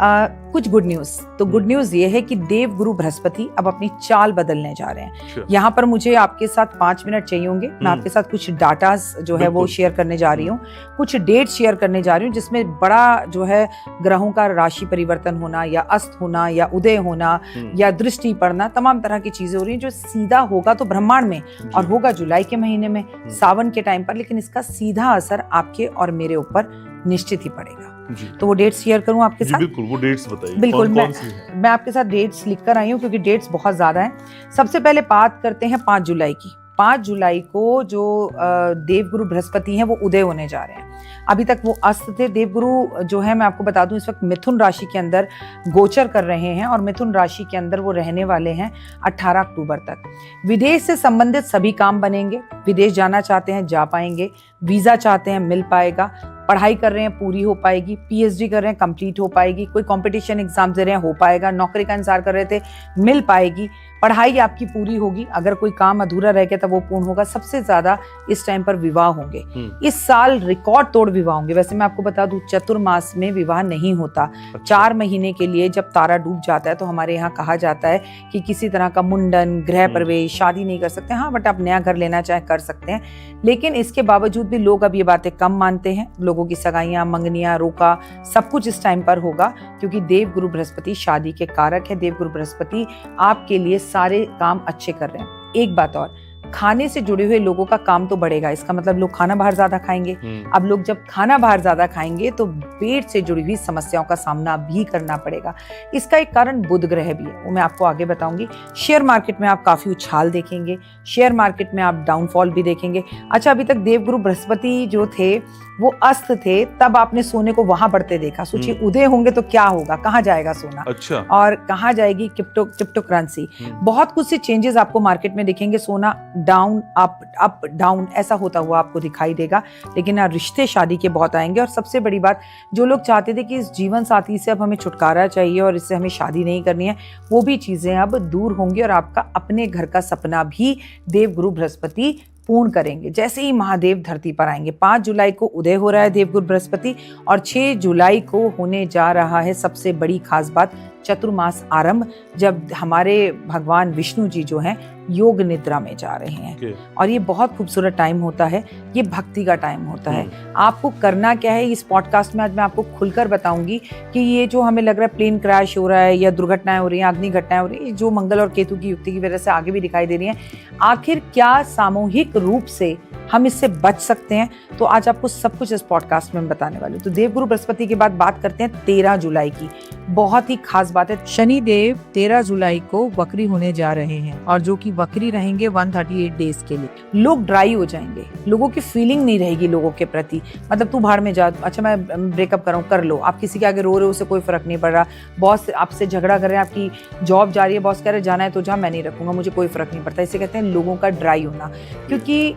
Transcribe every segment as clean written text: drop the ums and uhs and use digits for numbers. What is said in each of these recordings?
कुछ good news. तो good news ये है कि देव गुरु बृहस्पति अब अपनी चाल बदलने जा रहे हैं। यहाँ पर मुझे आपके साथ 5 मिनट चाहिए होंगे। मैं आपके साथ कुछ डाटा जो है वो शेयर करने जा रही हूँ, कुछ डेट शेयर करने जा रही हूँ, जिसमें बड़ा जो है ग्रहों का राशि परिवर्तन होना या अस्त होना या उदय होना या दृष्टि पड़ना, तमाम तरह की चीजें हो रही हैं जो सीधा होगा तो ब्रह्मांड में और होगा जुलाई के महीने में, सावन के टाइम पर, लेकिन इसका सीधा असर आपके और मेरे ऊपर निश्चित ही पड़ेगा। तो वो डेट्स शेयर करूं आपके साथ? बिल्कुल, वो डेट्स बताइए। बिल्कुल, मैं आपके साथ डेट्स लिख कर आई हूँ क्योंकि डेट्स बहुत ज्यादा हैं। सबसे पहले बात करते हैं 5 जुलाई की। 5 जुलाई को जो देवगुरु बृहस्पति हैं वो उदय होने जा रहे हैं। अभी तक वो अस्त थे। देवगुरु जो है, मैं आपको बता दूं, इस वक्त मिथुन राशि के अंदर गोचर कर रहे हैं और मिथुन राशि के अंदर वो रहने वाले हैं 18 अक्टूबर तक। विदेश से संबंधित सभी काम बनेंगे। विदेश जाना चाहते हैं जा पाएंगे, वीजा चाहते हैं मिल पाएगा, पढ़ाई कर रहे हैं पूरी हो पाएगी, पीएचडी कर रहे हैं कंप्लीट हो पाएगी, कोई कंपटीशन एग्जाम दे रहे हैं हो पाएगा, नौकरी का इंतजार कर रहे थे मिल पाएगी, पढ़ाई आपकी पूरी होगी, अगर कोई काम अधूरा रह गया तो वो पूर्ण होगा। सबसे ज्यादा इस टाइम पर विवाह होंगे। इस साल रिकॉर्ड तोड़ विवाह होंगे। वैसे मैं आपको बता दूं, चतुर्मास में विवाह नहीं होता। 4 महीने के लिए जब तारा डूब जाता है तो हमारे यहाँ कहा जाता है कि किसी तरह का मुंडन, गृह प्रवेश, शादी नहीं कर सकते। हाँ, बट आप नया घर लेना चाहे कर सकते हैं, लेकिन इसके बावजूद भी लोग अब ये बातें कम मानते हैं। लोगों की सगाइयां, मंगनियां, रोका, सब कुछ इस टाइम पर होगा क्योंकि देव गुरु बृहस्पति शादी के कारक है। देव गुरु बृहस्पति आपके लिए सारे काम अच्छे कर रहे हैं। एक बात और, खाने से जुड़े हुए लोगों का काम तो बढ़ेगा। इसका मतलब लोग खाना बाहर ज्यादा खाएंगे। अब लोग जब खाना बाहर ज्यादा खाएंगे तो पेट से जुड़ी हुई समस्याओं का सामना भी करना पड़ेगा। इसका एक कारण बुध ग्रह भी है, वो मैं आपको आगे बताऊंगी। शेयर मार्केट में आप काफी उछाल देखेंगे, शेयर मार्केट में आप डाउनफॉल भी देखेंगे। अच्छा, अभी तक देवगुरु बृहस्पति जो थे वो अस्त थे, तब आपने सोने को वहां बढ़ते देखा। सोचिए उदय होंगे तो क्या होगा, कहाँ जाएगा सोना। अच्छा। और कहाँ जाएगी क्रिप्टो करेंसी। बहुत कुछ से चेंजेस आपको मार्केट में दिखेंगे। सोना डाउन अप अप डाउन ऐसा होता हुआ आपको दिखाई देगा, लेकिन रिश्ते शादी के बहुत आएंगे। और सबसे बड़ी बात, जो लोग चाहते थे कि इस जीवन साथी से अब हमें छुटकारा चाहिए और इससे हमें शादी नहीं करनी है, वो भी चीजें अब दूर होंगी और आपका अपने घर का सपना भी देवगुरु बृहस्पति पूर्ण करेंगे। जैसे ही महादेव धरती पर आएंगे। 5 जुलाई को उदय हो रहा है देवगुरु बृहस्पति और 6 जुलाई को होने जा रहा है सबसे बड़ी खास बात, चतुर्मास आरंभ, जब हमारे भगवान विष्णु जी जो हैं योग निद्रा में जा रहे हैं। और ये बहुत खूबसूरत टाइम होता है, ये भक्ति का टाइम होता है। आपको करना क्या है, इस पॉडकास्ट में आज मैं आपको खुलकर बताऊंगी कि ये जो हमें लग रहा है प्लेन क्रैश हो रहा है या दुर्घटनाएं हो रही हैं, अग्नि घटनाएं हो रही हैं, जो मंगल और केतु की युक्ति की वजह से आगे भी दिखाई दे रही हैं, आखिर क्या सामूहिक रूप से हम इससे बच सकते हैं, तो आज आपको सब कुछ इस पॉडकास्ट में बताने वाली हूँ। तो देवगुरु बृहस्पति के बाद बात करते हैं 13 जुलाई की। बहुत ही खास बात है, शनि देव 13 जुलाई को वक्री होने जा रहे हैं और जो कि वक्री रहेंगे 138 डेज के लिए। लोग ड्राई हो जाएंगे, लोगों की फीलिंग नहीं रहेगी लोगों के प्रति। मतलब तू भाड़ में जा, अच्छा मैं ब्रेकअप कर रहा हूँ, कर लो। आप किसी के आगे रो रहे हो, उसे कोई फर्क नहीं पड़ रहा। बॉस आपसे झगड़ा कर रहे हैं, आपकी जॉब जा रही है, बॉस कह रहे जाना है तो जा, मैं नहीं रखूंगा, मुझे कोई फर्क नहीं पड़ता। इसे कहते हैं लोगों का ड्राई होना, क्योंकि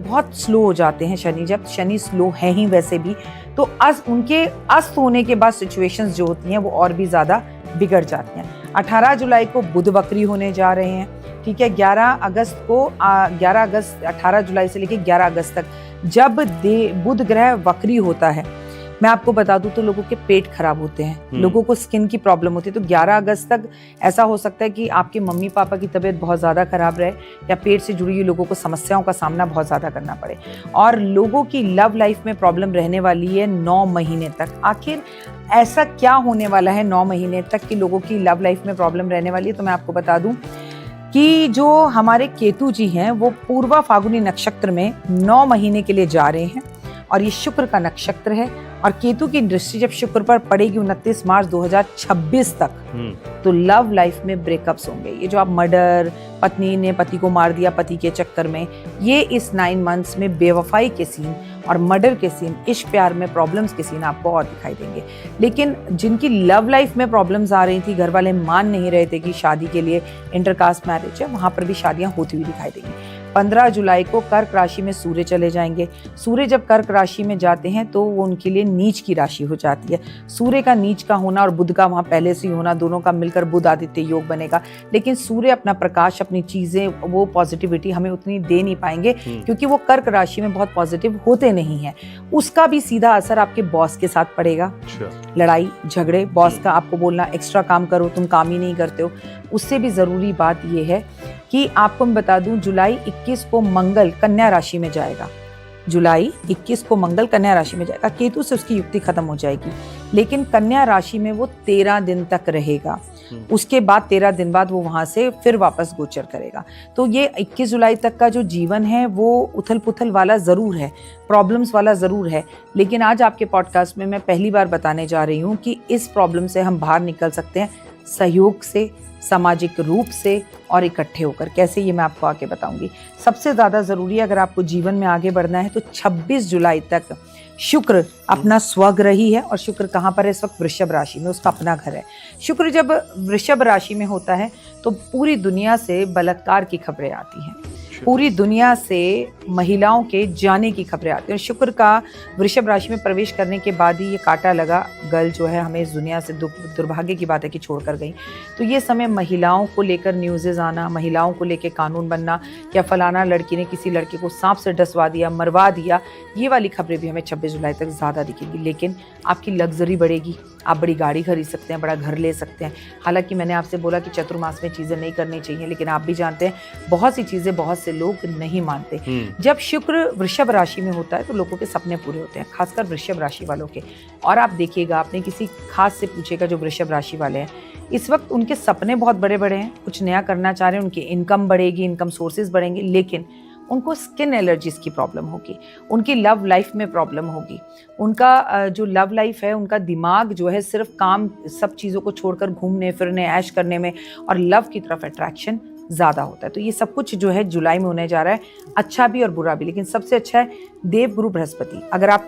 बहुत स्लो हो जाते हैं शनि। जब शनि स्लो है ही वैसे भी, तो उनके अस्त होने के बाद सिचुएशंस जो होती हैं वो और भी ज्यादा बिगड़ जाती हैं। 18 जुलाई को बुध वक्री होने जा रहे हैं, ठीक है। 11 अगस्त को 18 जुलाई से लेकर 11 अगस्त तक जब बुध ग्रह वक्री होता है, मैं आपको बता दूं तो लोगों के पेट खराब होते हैं, लोगों को स्किन की प्रॉब्लम होती है। तो 11 अगस्त तक ऐसा हो सकता है कि आपके मम्मी पापा की तबीयत बहुत ज़्यादा खराब रहे या पेट से जुड़ी हुई लोगों को समस्याओं का सामना बहुत ज़्यादा करना पड़े। और लोगों की लव लाइफ में प्रॉब्लम रहने वाली है 9 महीने तक। आखिर ऐसा क्या होने वाला है 9 महीने तक कि लोगों की लव लाइफ में प्रॉब्लम रहने वाली है? तो मैं आपको बता दूं कि जो हमारे केतु जी हैं वो पूर्वा फागुनी नक्षत्र में 9 महीने के लिए जा रहे हैं और ये शुक्र का नक्षत्र है। और केतु की दृष्टि जब शुक्र पर पड़ेगी 29 मार्च 2026 तक, तो लव लाइफ में ब्रेकअप्स होंगे। ये जो आप मर्डर, पत्नी ने पति को मार दिया पति के चक्कर में, ये इस 9 मंथ्स में बेवफाई के सीन और मर्डर के सीन, इश्क प्यार में प्रॉब्लम्स के सीन आपको और दिखाई देंगे। लेकिन जिनकी लव लाइफ में प्रॉब्लम्स आ रही थी, घर वाले मान नहीं रहे थे कि शादी के लिए इंटरकास्ट मैरिज है, वहां पर भी शादियां होती हुई दिखाई देंगी। 15 जुलाई को कर्क राशि में सूर्य चले जाएंगे। सूर्य जब कर्क राशि में जाते हैं तो वो उनके लिए नीच की राशि हो जाती है। सूर्य का नीच का होना और बुध का वहाँ पहले से ही होना, दोनों का मिलकर बुध आदित्य योग बनेगा। लेकिन सूर्य अपना प्रकाश, अपनी चीजें, वो पॉजिटिविटी हमें उतनी दे नहीं पाएंगे क्योंकि वो कर्क राशि में बहुत पॉजिटिव होते नहीं हैं। उसका भी सीधा असर आपके बॉस के साथ पड़ेगा। लड़ाई झगड़े, बॉस का आपको बोलना एक्स्ट्रा काम करो, तुम काम ही नहीं करते हो। उससे भी जरूरी बात यह है कि आपको मैं बता दूं, जुलाई 21 को मंगल कन्या राशि में जाएगा। जुलाई 21 को मंगल कन्या राशि में जाएगा। केतु से उसकी युक्ति खत्म हो जाएगी, लेकिन कन्या राशि में वो 13 दिन तक रहेगा। उसके बाद 13 दिन बाद वो वहां से फिर वापस गोचर करेगा। तो ये 21 जुलाई तक का जो जीवन है वो उथल पुथल वाला जरूर है, प्रॉब्लम्स वाला जरूर है। लेकिन आज आपके पॉडकास्ट में मैं पहली बार बताने जा रही हूँ कि इस प्रॉब्लम से हम बाहर निकल सकते हैं सहयोग से, सामाजिक रूप से और इकट्ठे होकर। कैसे, ये मैं आपको आगे बताऊंगी। सबसे ज़्यादा ज़रूरी है, अगर आपको जीवन में आगे बढ़ना है तो 26 जुलाई तक शुक्र अपना स्वग्रही है। और शुक्र कहाँ पर है इस वक्त? वृषभ राशि में, उसका अपना घर है। शुक्र जब वृषभ राशि में होता है तो पूरी दुनिया से बलात्कार की खबरें आती हैं, पूरी दुनिया से महिलाओं के जाने की खबरें आती हैं। शुक्र का वृषभ राशि में प्रवेश करने के बाद ही ये कांटा लगा गर्ल जो है हमें इस दुनिया से दुर्भाग्य की बात है कि छोड़कर गई। तो ये समय महिलाओं को लेकर न्यूज़ेस आना, महिलाओं को लेकर कानून बनना, या फलाना लड़की ने किसी लड़के को सांप से डसवा दिया, मरवा दिया, ये वाली खबरें भी हमें 26 जुलाई तक ज़्यादा दिखेगी। लेकिन आपकी लग्जरी बढ़ेगी, आप बड़ी गाड़ी खरीद सकते हैं, बड़ा घर ले सकते हैं। हालांकि मैंने आपसे बोला कि चतुर्मास में चीज़ें नहीं करनी चाहिए, लेकिन आप भी जानते हैं बहुत सी चीज़ें बहुत से लोग नहीं मानते। जब शुक्र वृषभ राशि में होता है तो लोगों के सपने पूरे होते हैं, खासकर वृषभ राशि वालों के। और आप देखिएगा, आपने किसी खास से पूछेगा जो वृषभ राशि वाले हैं, इस वक्त उनके सपने बहुत बड़े बड़े हैं, कुछ नया करना चाह रहे हैं, उनकी इनकम बढ़ेगी, इनकम सोर्सेज बढ़ेंगे, लेकिन उनको स्किन एलर्जीज की प्रॉब्लम होगी, उनकी लव लाइफ में प्रॉब्लम होगी। उनका जो लव लाइफ है, उनका दिमाग जो है सिर्फ काम, सब चीज़ों को छोड़कर घूमने फिरने, ऐश करने में और लव की तरफ अट्रैक्शन ज़्यादा होता है। तो ये सब कुछ जो है जुलाई में होने जा रहा है, अच्छा भी और बुरा भी। लेकिन सबसे अच्छा है देवगुरु बृहस्पति। अगर आप